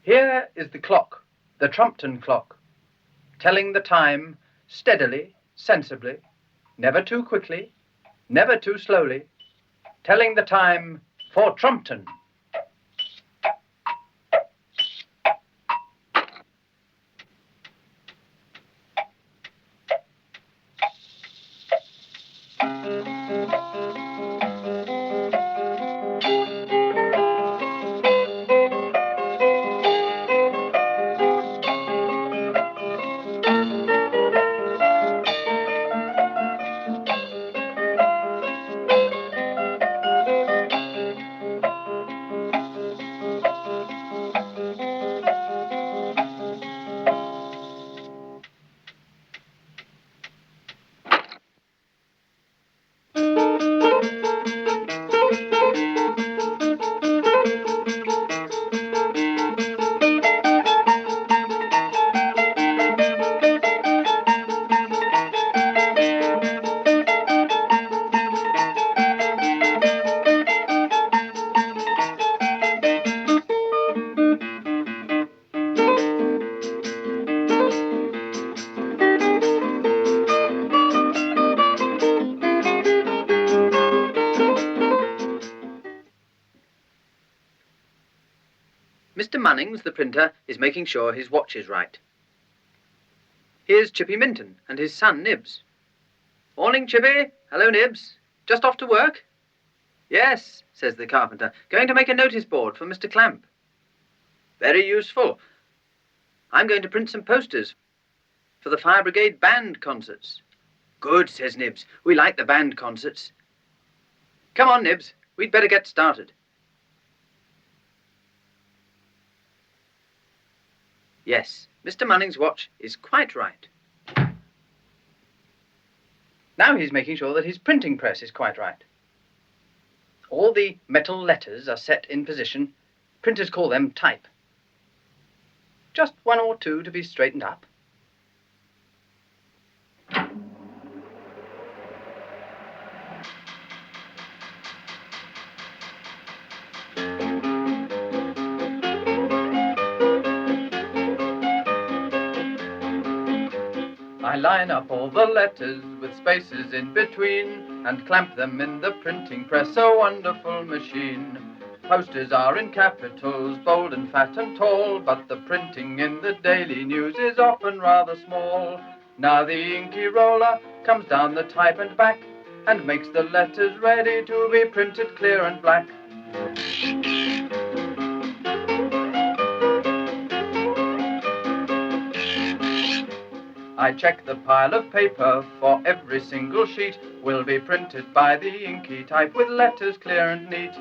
Here is the clock, the Trumpton clock, telling the time steadily, sensibly, never too quickly, never too slowly, telling the time for Trumpton. Mr. Munnings, the printer, is making sure his watch is right. Here's Chippy Minton and his son, Nibs. Morning, Chippy. Hello, Nibs. Just off to work? Yes, says the carpenter. Going to make a notice board for Mr. Clamp. Very useful. I'm going to print some posters for the Fire Brigade band concerts. Good, says Nibs. We like the band concerts. Come on, Nibs. We'd better get started. Yes, Mr. Munnings' watch is quite right. Now he's making sure that his printing press is quite right. All the metal letters are set in position. Printers call them type. Just one or two to be straightened up. I line up all the letters with spaces in between and clamp them in the printing press, a wonderful machine. Posters are in capitals, bold and fat and tall, but the printing in the daily news is often rather small. Now the inky roller comes down the type and back and makes the letters ready to be printed clear and black. I check the pile of paper, for every single sheet will be printed by the inky type with letters clear and neat.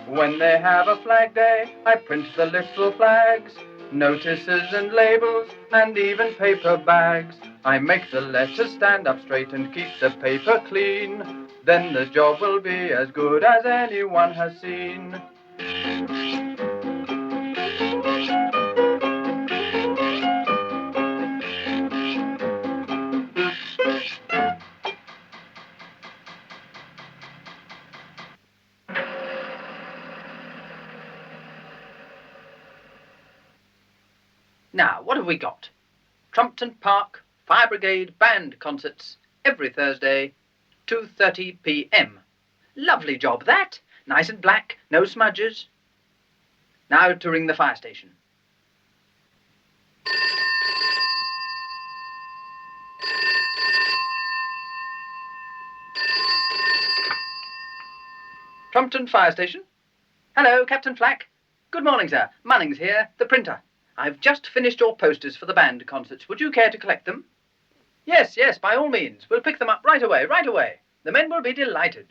When they have a flag day, I print the little flags, notices and labels, and even paper bags. I make the letters stand up straight and keep the paper clean. Then the job will be as good as anyone has seen. Now, what have we got? Trumpton Park Fire Brigade band concerts every Thursday, 2:30 p.m. Lovely job, that. Nice and black, no smudges. Now to ring the fire station. Trumpton Fire Station. Hello, Captain Flack. Good morning, sir. Munnings here, the printer. I've just finished your posters for the band concerts. Would you care to collect them? Yes, yes, by all means. We'll pick them up right away, right away. The men will be delighted.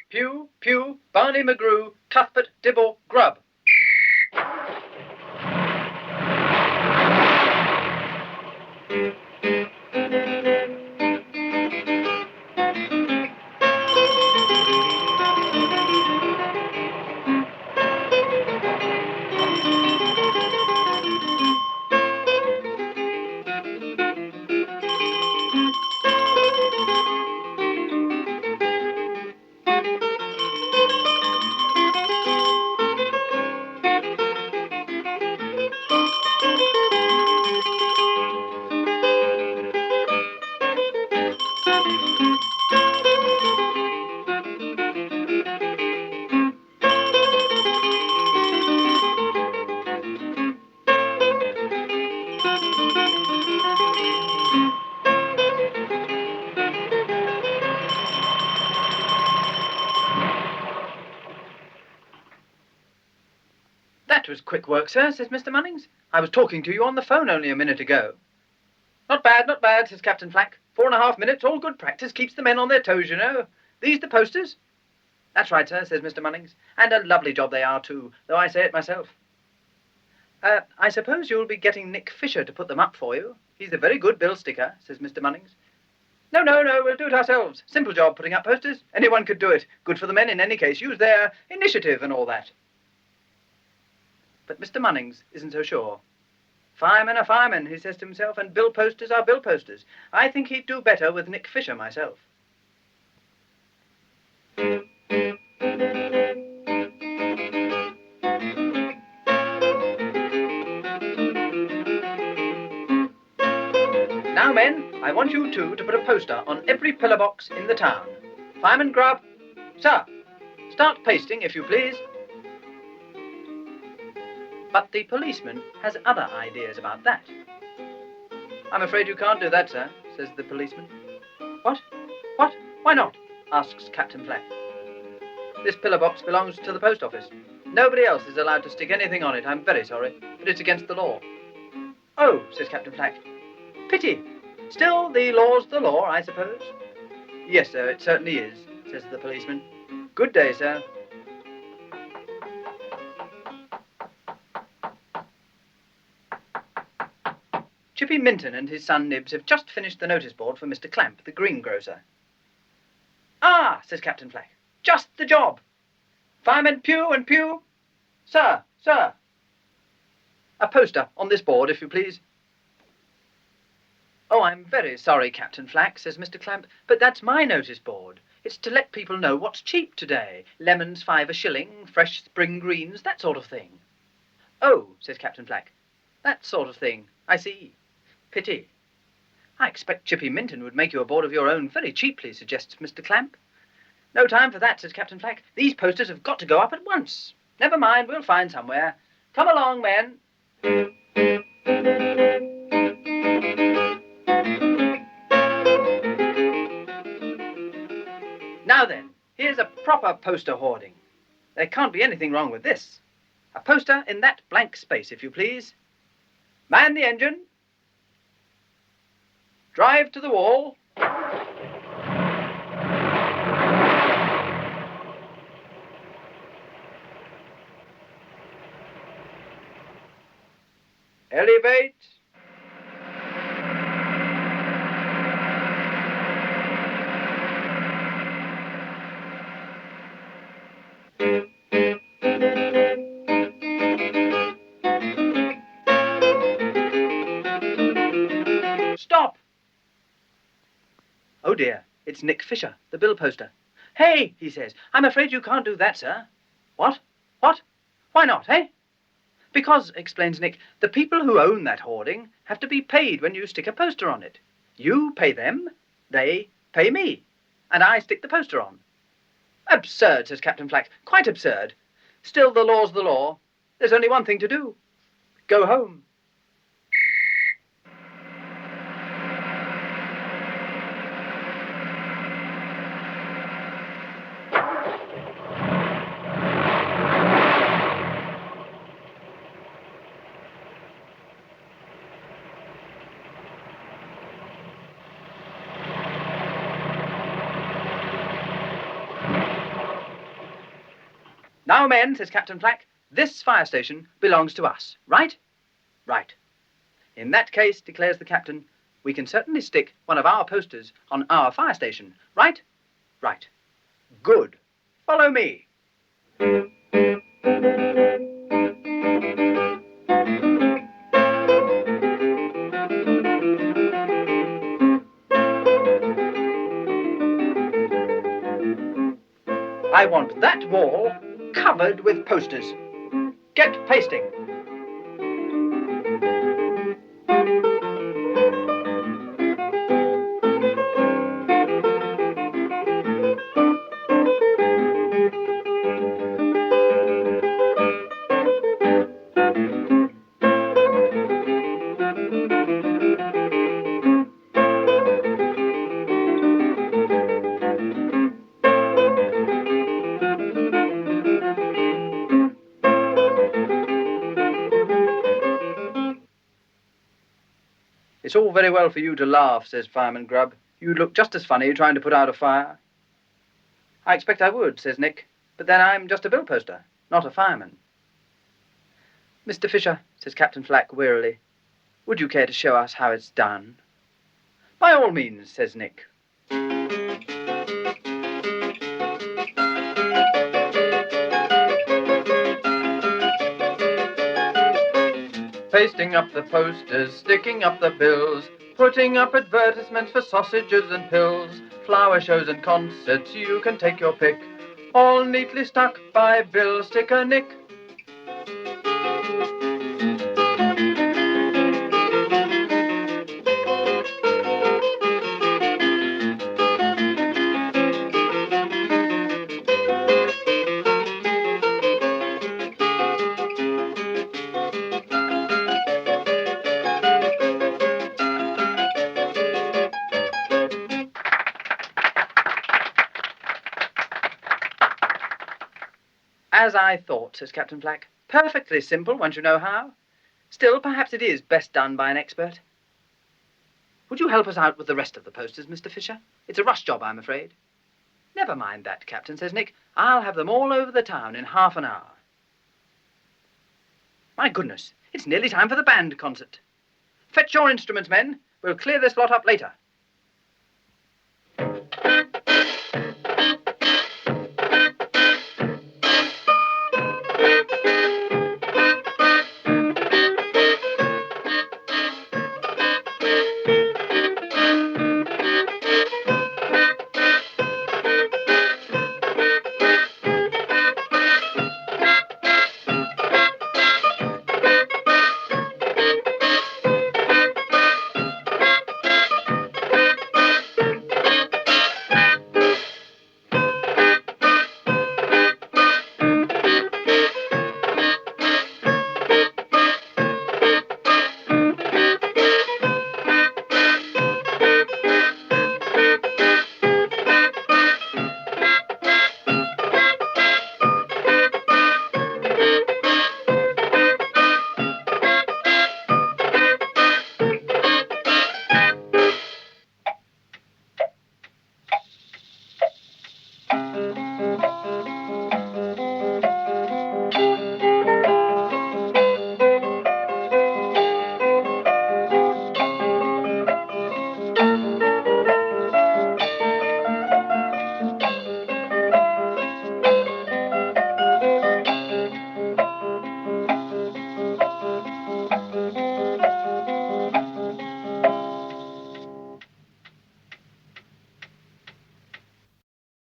Pew, pew, Barney McGrew, Cuthbert, Dibble, Grub. That was quick work, sir, says Mr. Munnings. I was talking to you on the phone only a minute ago. Not bad, says Captain Flack. 4.5 minutes, all good practice, keeps the men on their toes, you know. These the posters? That's right, sir, says Mr. Munnings. And a lovely job they are, too, though I say it myself. I suppose you'll be getting Nick Fisher to put them up for you. He's a very good bill sticker, says Mr. Munnings. No, we'll do it ourselves. Simple job, putting up posters. Anyone could do it. Good for the men in any case. Use their initiative and all that. But Mr. Munnings isn't so sure. Firemen are firemen, he says to himself, and bill posters are bill posters. I think he'd do better with Nick Fisher myself. Now, men, I want you two to put a poster on every pillar box in the town. Fireman Grubb, sir, start pasting, if you please. But the policeman has other ideas about that. I'm afraid you can't do that, sir, says the policeman. What? Why not? Asks Captain Flack. This pillar box belongs to the post office. Nobody else is allowed to stick anything on it. I'm very sorry, but it's against the law. Oh, says Captain Flack. Pity. Still, the law's the law, I suppose. Yes, sir, it certainly is, says the policeman. Good day, sir. Chippy Minton and his son Nibs have just finished the notice board for Mr. Clamp, the greengrocer. Ah, says Captain Flack, just the job. Firemen Pugh and Pugh. Sir. A poster on this board, if you please. Oh, I'm very sorry, Captain Flack, says Mr. Clamp, but that's my notice board. It's to let people know what's cheap today. Lemons 5 a shilling, fresh spring greens, that sort of thing. Oh, says Captain Flack, that sort of thing. I see. Pity. I expect Chippy Minton would make you a board of your own very cheaply, suggests Mr. Clamp. No time for that, says Captain Flack. These posters have got to go up at once. Never mind, we'll find somewhere. Come along, men. Now then, here's a proper poster hoarding. There can't be anything wrong with this. A poster in that blank space, if you please. Man the engine. Drive to the wall. Elevate. Stop! Oh dear, it's Nick Fisher, the bill poster. Hey, he says, I'm afraid you can't do that, sir. What? Why not, eh? Because, explains Nick, the people who own that hoarding have to be paid when you stick a poster on it. You pay them, they pay me, and I stick the poster on. Absurd, says Captain Flack, quite absurd. Still, the law's the law. There's only one thing to do. Go home. Now, men, says Captain Flack, this fire station belongs to us, right? Right. In that case, declares the captain, we can certainly stick one of our posters on our fire station, right? Right. Good. Follow me. I want that wall covered with posters. Get pasting. It's all very well for you to laugh, says Fireman Grubb. You'd look just as funny trying to put out a fire. I expect I would, says Nick, but then I'm just a bill poster, not a fireman. Mr. Fisher, says Captain Flack wearily, would you care to show us how it's done? By all means, says Nick. Pasting up the posters, sticking up the bills, putting up advertisements for sausages and pills, flower shows and concerts, you can take your pick, all neatly stuck by bill sticker Nick. As I thought, says Captain Flack. Perfectly simple once you know how. Still, perhaps it is best done by an expert. Would you help us out with the rest of the posters, Mr. Fisher? It's a rush job, I'm afraid. Never mind that, Captain, says Nick. I'll have them all over the town in half an hour. My goodness, it's nearly time for the band concert. Fetch your instruments, men. We'll clear this lot up later.